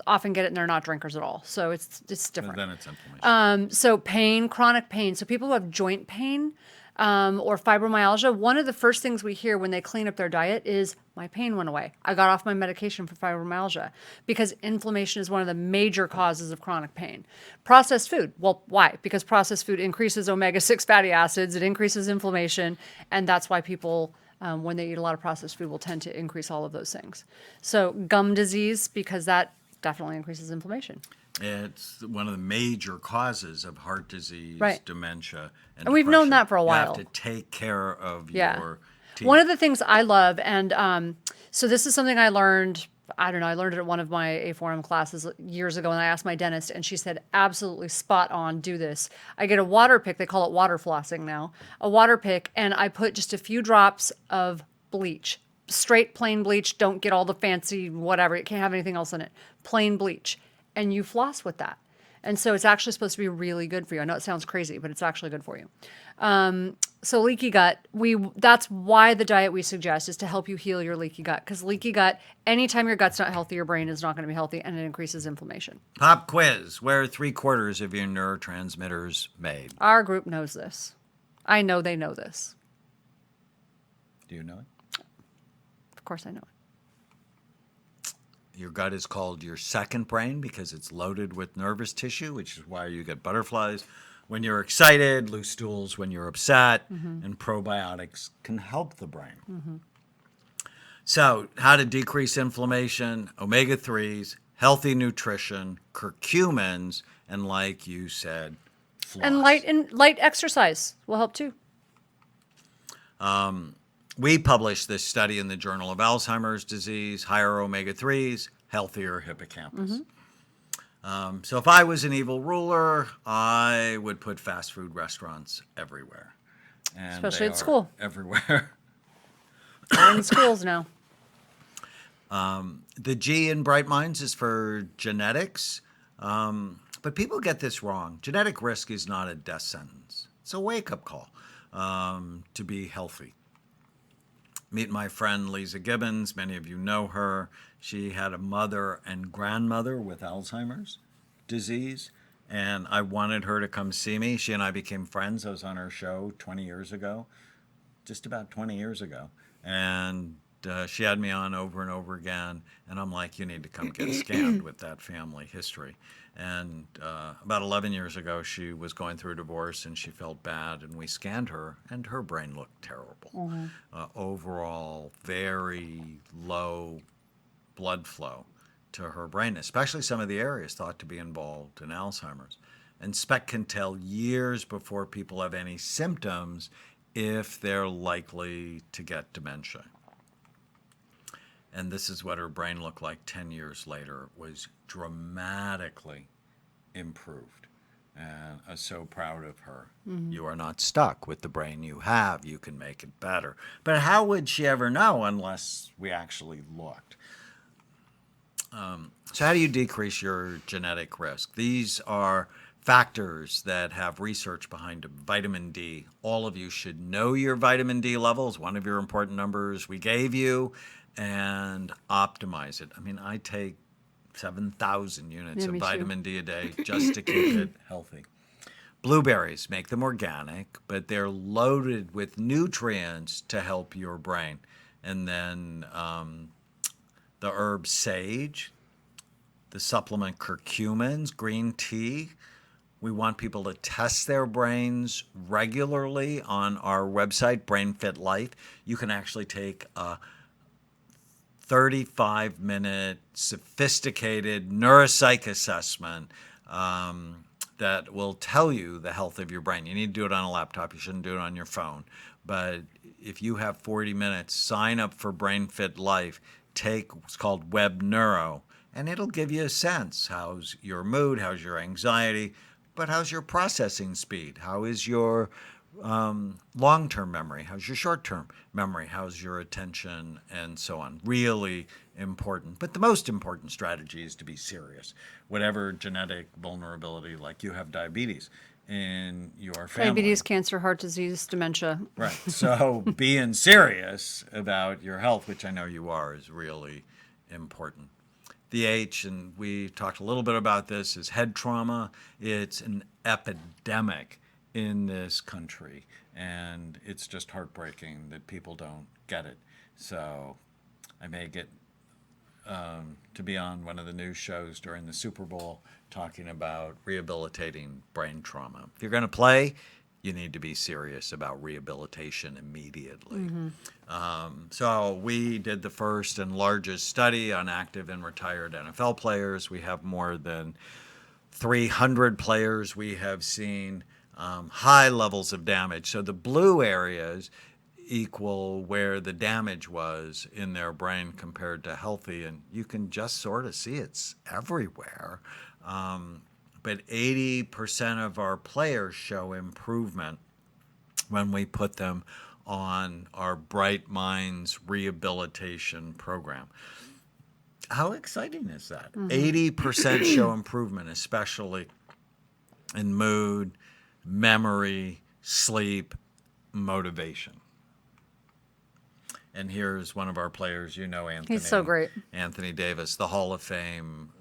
often get it and they're not drinkers at all. So it's different.
Then it's inflammation.
So pain, chronic pain. So people who have joint pain or fibromyalgia, one of the first things we hear when they clean up their diet is, my pain went away. I got off my medication for fibromyalgia, because inflammation is one of the major causes of chronic pain. Processed food. Well, why? Because processed food increases omega-6 fatty acids. It increases inflammation. And that's why people, when they eat a lot of processed food, will tend to increase all of those things. So gum disease, because that definitely increases inflammation.
It's one of the major causes of heart disease, dementia, and
we've known that for a while.
You have to take care of your teeth.
One of the things I love, and so this is something I learned, I learned it at one of my A4M classes years ago, and I asked my dentist, and she said, absolutely spot on, do this. I get a water pick, they call it water flossing now, a water pick, and I put just a few drops of bleach. Straight plain bleach, don't get all the fancy whatever, it can't have anything else in it. Plain bleach. And you floss with that. And so it's actually supposed to be really good for you. I know it sounds crazy, but it's actually good for you. So leaky gut, that's why the diet we suggest is to help you heal your leaky gut. Because leaky gut, anytime your gut's not healthy, your brain is not going to be healthy, and it increases inflammation.
Pop quiz. Where are 3/4 of your neurotransmitters made?
Our group knows this. I know they know this.
Do you know it?
Of course I know it.
Your gut is called your second brain because it's loaded with nervous tissue, which is why you get butterflies when you're excited, loose stools when you're upset, and probiotics can help the brain. So, how to decrease inflammation, omega 3s, healthy nutrition, curcumins, and like you said, floss.
And light exercise will help too.
We published this study in the Journal of Alzheimer's Disease, higher omega 3s, healthier hippocampus. So if I was an evil ruler, I would put fast food restaurants everywhere. And
Especially
they
at
are
school.
Everywhere.
We're in schools now.
The G in Bright Minds is for genetics. But people get this wrong. Genetic risk is not a death sentence. It's a wake-up call to be healthy. Meet my friend Lisa Gibbons. Many of you know her. She had a mother and grandmother with Alzheimer's disease, and I wanted her to come see me. She and I became friends. I was on her show 20 years ago, just about 20 years ago, and she had me on over and over again, and I'm like, you need to come get scanned with that family history. And about 11 years ago, she was going through a divorce, and she felt bad, and we scanned her, and her brain looked terrible. Overall, very low blood flow to her brain, especially some of the areas thought to be involved in Alzheimer's. And SPECT can tell years before people have any symptoms if they're likely to get dementia. And this is what her brain looked like 10 years later. It was dramatically improved. And I'm so proud of her. You are not stuck with the brain you have. You can make it better. But how would she ever know unless we actually looked? So how do you decrease your genetic risk? These are factors that have research behind them. Vitamin D. All of you should know your vitamin D levels, one of your important numbers we gave you, and optimize it. I mean, I take 7,000 units of vitamin D a day just to keep it healthy. Blueberries, make them organic, but they're loaded with nutrients to help your brain. And then the herb sage, the supplement curcumins, green tea. We want people to test their brains regularly on our website, Brain Fit Life. You can actually take a 35-minute sophisticated neuropsych assessment that will tell you the health of your brain. You need to do it on a laptop. You shouldn't do it on your phone. But if you have 40 minutes, sign up for Brain Fit Life. Take what's called Web Neuro, and it'll give you a sense. How's your mood? How's your anxiety? But how's your processing speed? How is your long-term memory? How's your short-term memory? How's your attention? And so on. Really important. But the most important strategy is to be serious. Whatever genetic vulnerability, like you have diabetes in your family.
Diabetes, cancer, heart disease, dementia.
Right. So being serious about your health, which I know you are, is really important. The H, and we talked a little bit about this, is head trauma. It's an epidemic in this country, and it's just heartbreaking that people don't get it. So I may get to be on one of the news shows during the Super Bowl talking about rehabilitating brain trauma. If you're going to play, you need to be serious about rehabilitation immediately. So we did the first and largest study on active and retired NFL players. We have more than 300 players we have seen high levels of damage. So the blue areas equal where the damage was in their brain compared to healthy, and you can just sort of see it's everywhere. But 80% of our players show improvement when we put them on our Bright Minds rehabilitation program. How exciting is that? 80% show improvement, especially in mood, memory, sleep, motivation. And here's one of our players, you know Anthony.
He's so great.
Anthony Davis, the Hall of Fame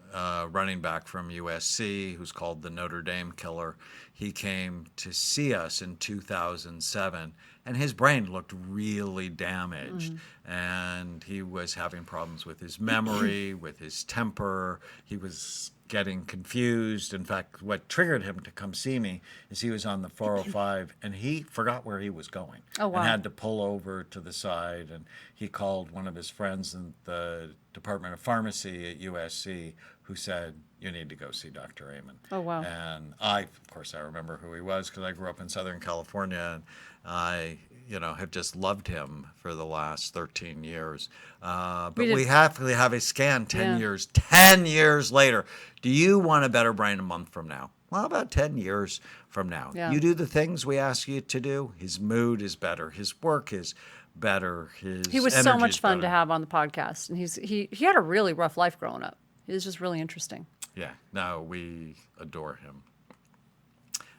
running back from USC, who's called the Notre Dame Killer. He came to see us in 2007 and his brain looked really damaged. And he was having problems with his memory, with his temper. He was getting confused. In fact, what triggered him to come see me is he was on the 405 and he forgot where he was going.
Oh, wow.
And had to pull over to the side. And he called one of his friends in the Department of Pharmacy at USC who said, you need to go see Dr. Amen.
Oh, wow.
And I, of course, I remember who he was because I grew up in Southern California. And I, have just loved him for the last 13 years. But we have to have a scan 10 years. 10 years later. Do you want a better brain a month from now? Well, about 10 years from now.
Yeah.
You do the things we ask you to do. His mood is better. His work is better.
He was so much fun to have on the podcast. And he had a really rough life growing up. He was just really interesting.
Yeah. No, we adore him.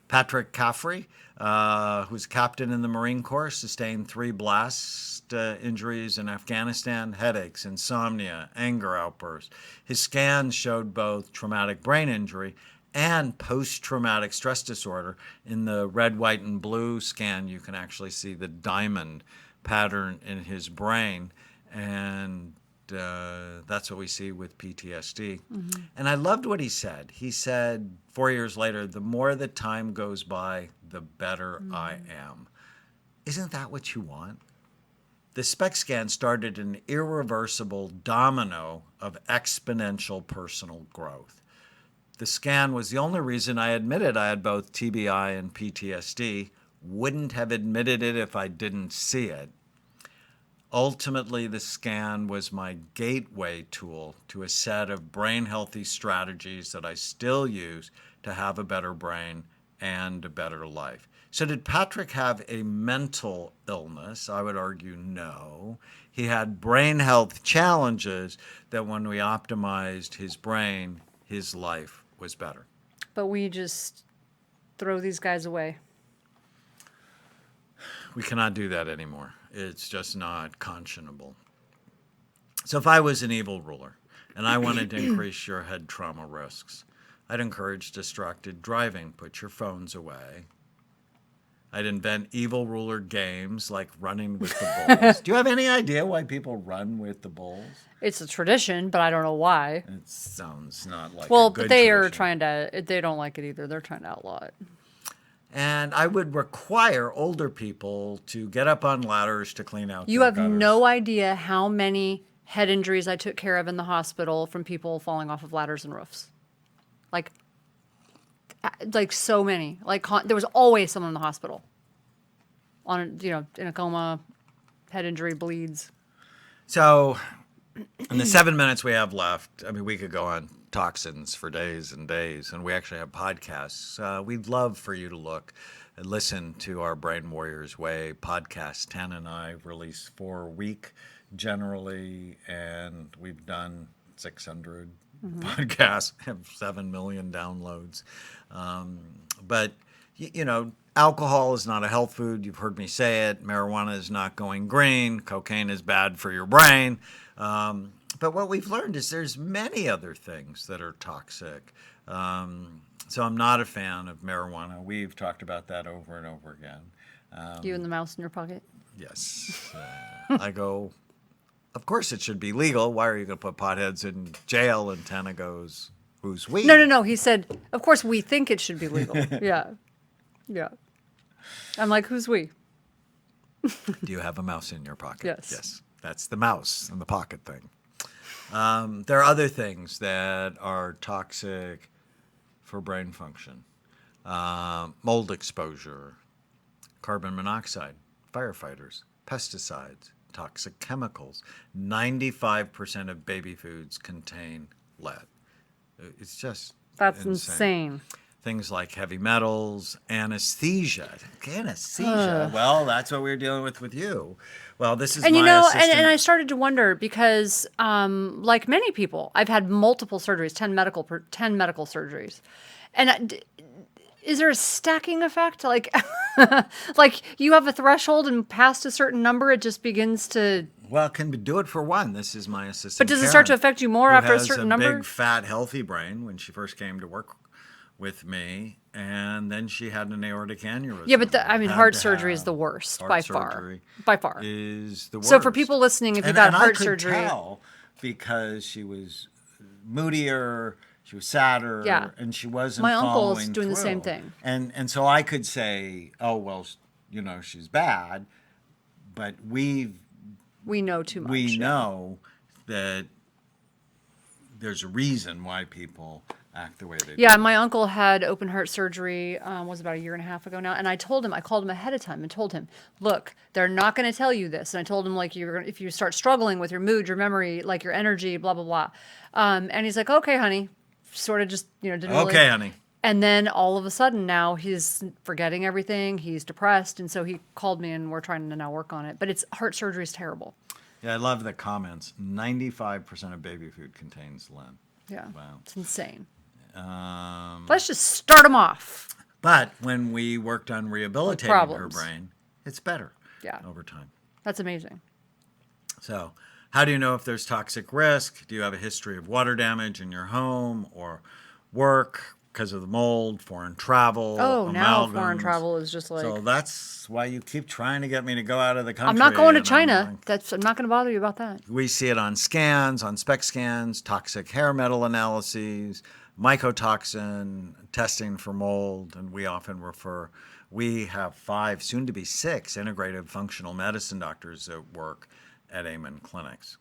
Patrick Caffrey, who's captain in the Marine Corps, sustained 3 blast injuries in Afghanistan, headaches, insomnia, anger outbursts. His scans showed both traumatic brain injury and post-traumatic stress disorder. In the red, white, and blue scan, you can actually see the diamond pattern in his brain. And that's what we see with PTSD. And I loved what he said. He said 4 years later, the more the time goes by, the better I am. Isn't that what you want? The SPECT scan started an irreversible domino of exponential personal growth. The scan was the only reason I admitted I had both TBI and PTSD. Wouldn't have admitted it if I didn't see it. Ultimately, the scan was my gateway tool to a set of brain-healthy strategies that I still use to have a better brain and a better life. So did Patrick have a mental illness? I would argue no. He had brain health challenges that when we optimized his brain, his life was better.
But we just throw these guys away.
We cannot do that anymore. It's just not conscionable. So if I was an evil ruler and I wanted to increase your head trauma risks, I'd encourage distracted driving. Put your phones away. I'd invent evil ruler games like running with the bulls. Do you have any idea why people run with the bulls?
It's a tradition, but I don't know why.
It sounds not like
Well,
a good
but they are
tradition.
they don't like it either. They're trying to outlaw it.
And I would require older people to get up on ladders to clean out
You
their
have
gutters.
no idea how many head injuries I took care of in the hospital from people falling off of ladders and roofs. Like so many. There was always someone in the hospital in a coma, head injury, bleeds.
So, in the 7 minutes we have left, I mean, we could go on toxins for days and days, and we actually have podcasts. We'd love for you to look and listen to our Brain Warriors Way podcast. Tana and I release 4 a week generally, and we've done 600 podcasts, have 7 million downloads. But, alcohol is not a health food. You've heard me say it. Marijuana is not going green. Cocaine is bad for your brain. But what we've learned is there's many other things that are toxic. So I'm not a fan of marijuana. We've talked about that over and over again.
You and the mouse in your pocket?
Yes. I go, of course it should be legal. Why are you going to put potheads in jail? And Tana goes, who's we?
No. He said, of course we think it should be legal. Yeah. I'm like, who's we?
Do you have a mouse in your pocket?
Yes.
Yes. That's the mouse in the pocket thing. There are other things that are toxic for brain function. Mold exposure, carbon monoxide, firefighters, pesticides, toxic chemicals. 95% of baby foods contain lead. It's just
That's insane.
Things like heavy metals, anesthesia. Anesthesia. Well, that's what we're dealing with you. Well, this is
And
my assistant.
and I started to wonder because, like many people, I've had multiple surgeries, 10 medical surgeries, and is there a stacking effect? Like, like you have a threshold and past a certain number, it just begins to.
Well, can do it for one. This is my assistant.
But does it start to
Karen,
affect you more
who
after a
has
certain
a
number?
big, fat, healthy brain when she first came to work with me, and then she had an aortic aneurysm.
Yeah, but
Had
heart
to
surgery is
have
the worst
heart
by far.
surgery
By far.
is the worst.
So for people listening, if you got
and
heart
I could
surgery,
tell because she was moodier, she was sadder,
Yeah.
and she wasn't
My uncle's
following
doing the
through.
same thing.
And so I could say, oh well, she's bad, but
we know too much.
we
yeah.
know that there's a reason why people act the way they do.
Yeah, my uncle had open heart surgery, was about a year and a half ago now, and I called him ahead of time and told him, look, they're not going to tell you this, and I told him like if you start struggling with your mood, your memory, like your energy, blah blah blah, and he's like, okay, honey, sort of just didn't really.
Okay, honey.
And then all of a sudden now he's forgetting everything, he's depressed, and so he called me and we're trying to now work on it. But heart surgery is terrible.
Yeah, I love the comments. 95% of baby food contains lead.
Yeah,
Wow.
it's insane. Let's just start them off.
But when we worked on rehabilitating her
Problems.
brain, it's better over time.
That's amazing.
So, how do you know if there's toxic risk? Do you have a history of water damage in your home or work because of the mold, foreign travel?
Oh, now foreign
amalgams?
travel is just like.
So that's why you keep trying to get me to go out of the country.
I'm not going to
and
China. I'm not going to bother you about that.
We see it on scans, on SPECT scans, toxic hair metal analyses, mycotoxin testing for mold, and we often refer. We have 5, soon to be 6, integrative functional medicine doctors that work at Amen Clinics.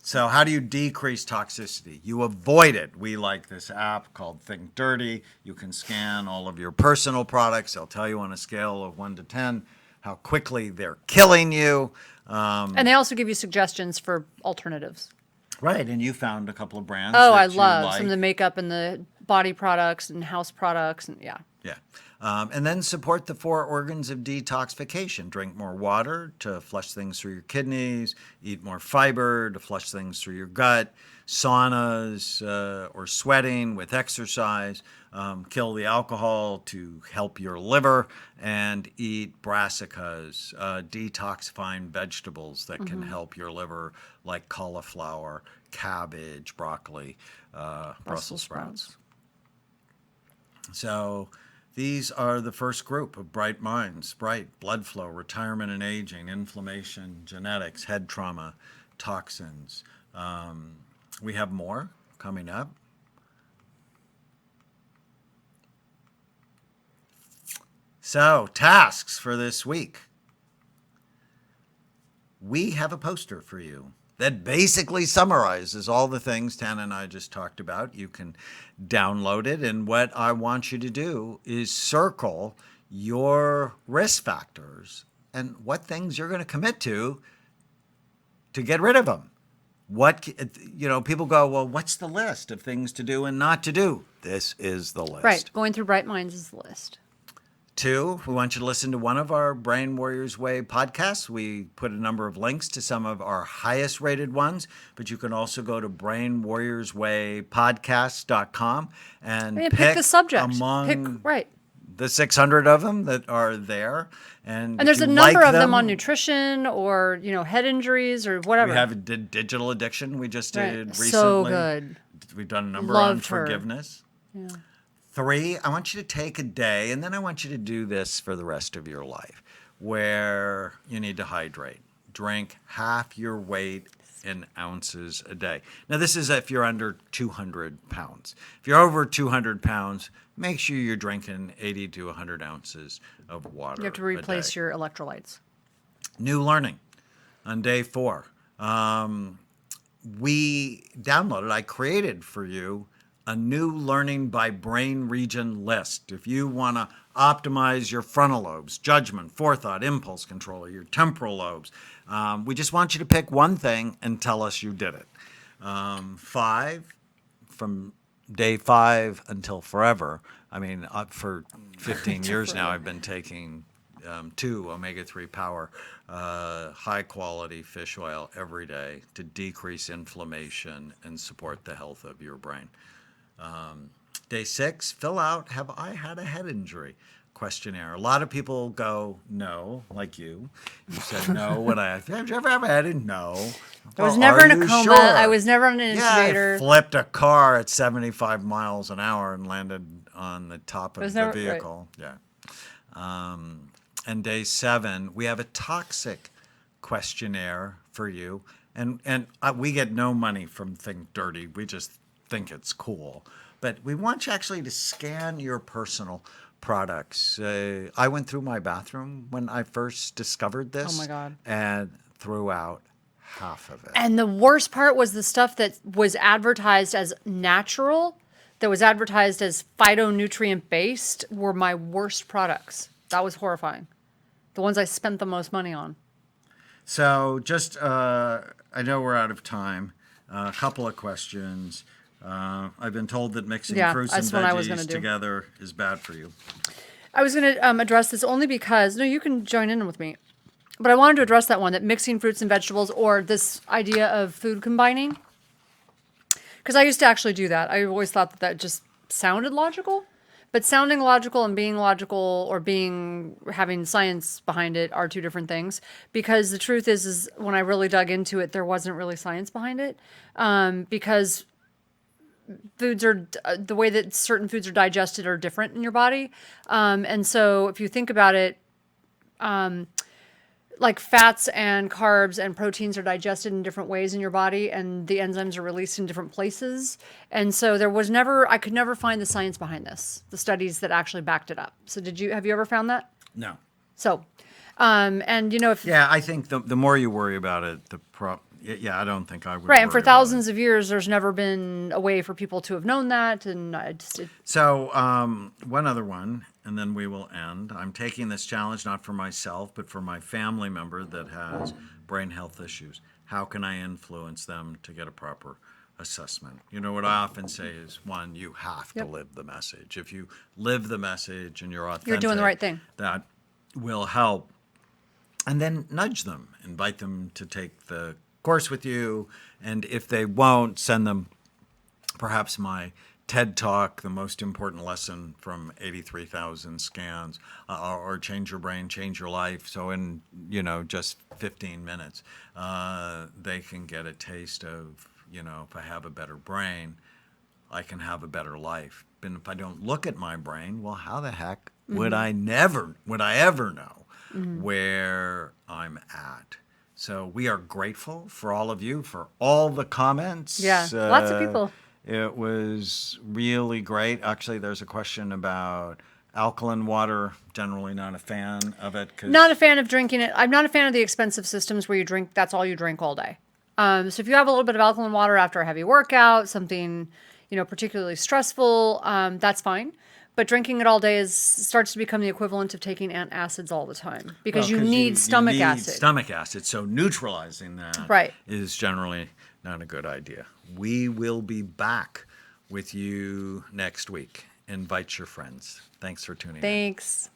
So how do you decrease toxicity? You avoid it. We like this app called Think Dirty. You can scan all of your personal products. They'll tell you on a scale of 1 to 10 how quickly they're killing you.
And they also give you suggestions for alternatives.
Right, and you found a couple of brands.
Oh,
that
I
you
love
like.
some of the makeup and the body products and house products and yeah.
Yeah. And then support the 4 organs of detoxification. Drink more water to flush things through your kidneys, eat more fiber to flush things through your gut, saunas or sweating with exercise, kill the alcohol to help your liver, and eat brassicas, detoxifying vegetables that can help your liver, like cauliflower, cabbage, broccoli, Brussels sprouts. So these are the first group of bright minds: bright, blood flow, retirement and aging, inflammation, genetics, head trauma, toxins. We have more coming up. So, tasks for this week. We have a poster for you that basically summarizes all the things Tana and I just talked about. You can download it, and what I want you to do is circle your risk factors and what things you're going to commit to get rid of them. People go, well, what's the list of things to do and not to do? This is the list.
Right. Going through Bright Minds is the list.
2, we want you to listen to one of our Brain Warriors Way podcasts. We put a number of links to some of our highest rated ones, but you can also go to brainwarriorswaypodcast.com and
pick the subject.
among
Right.
the 600 of them that are there. And
there's a number of them on nutrition or, head injuries or whatever.
We have a digital addiction we just did recently.
So good.
We've done a number
Loved
on forgiveness.
Yeah.
3, I want you to take a day, and then I want you to do this for the rest of your life, where you need to hydrate. Drink half your weight in ounces a day. Now, this is if you're under 200 pounds. If you're over 200 pounds, make sure you're drinking 80 to 100 ounces of water.
You have to replace your electrolytes.
New learning on day 4. We downloaded, I created for you a new learning by brain region list. If you want to optimize your frontal lobes, judgment, forethought, impulse control, your temporal lobes, we just want you to pick one thing and tell us you did it. 5, from day 5 until forever. I mean, for 15 years now, I've been taking 2 omega-3 power, high-quality fish oil every day to decrease inflammation and support the health of your brain. Day 6, fill out, have I had a head injury? Questionnaire. A lot of people go, no, like you. You said no when have you ever had it? No.
I was never in a coma.
Sure?
I was never on an incubator.
I flipped a car at 75 miles an hour and landed on the top of
There's
the
never- right.
vehicle. Yeah. And day 7, we have a toxic questionnaire for you. And we get no money from Think Dirty. We just think it's cool. But we want you actually to scan your personal products. I went through my bathroom when I first discovered this.
Oh my God.
And threw out half of it.
And the worst part was the stuff that was advertised as natural, that was advertised as phytonutrient based, were my worst products. That was horrifying. The ones I spent the most money on.
So just, I know we're out of time. A couple of questions. I've been told that mixing
Yeah,
fruits and
that's what I was gonna
veggies
do.
together is bad for you.
I was going to address this only because, no, you can join in with me. But I wanted to address that one, that mixing fruits and vegetables, or this idea of food combining. Because I used to actually do that. I always thought that just sounded logical. But sounding logical and being logical, or having science behind it, are two different things. Because the truth is when I really dug into it, there wasn't really science behind it. Because foods are, the way that certain foods are digested are different in your body. And so if you think about it, like fats and carbs and proteins are digested in different ways in your body, and the enzymes are released in different places. And so I could never find the science behind this, the studies that actually backed it up. So have you ever found that?
No.
So, and if,
Yeah, I think the more you worry about it, I don't think I would.
right. And for
worry about it.
thousands of years, there's never been a way for people to have known that. And
So, one other one, and then we will end. I'm taking this challenge not for myself, but for my family member that has brain health issues. How can I influence them to get a proper assessment? You know, what I often say is, one, you have to live the message. If you live the message and you're authentic,
You're doing the right thing.
That will help. And then nudge them, invite them to take the course with you. And if they won't, send them perhaps my TED Talk, the most important lesson from 83,000 scans, or Change Your Brain, Change Your Life. So in, just 15 minutes, they can get a taste of, if I have a better brain, I can have a better life. And if I don't look at my brain, well, how the heck would I ever know where I'm at? So we are grateful for all of you, for all the comments.
Yeah, lots of people.
It was really great. Actually, there's a question about alkaline water. Generally not a fan of it.
Not a fan of drinking it. I'm not a fan of the expensive systems where that's all you drink all day. So if you have a little bit of alkaline water after a heavy workout, something, particularly stressful, that's fine. But drinking it all day starts to become the equivalent of taking antacids all the time, because you need stomach acid.
Stomach acid. So neutralizing that is generally not a good idea. We will be back with you next week. Invite your friends. Thanks for tuning in.
Thanks.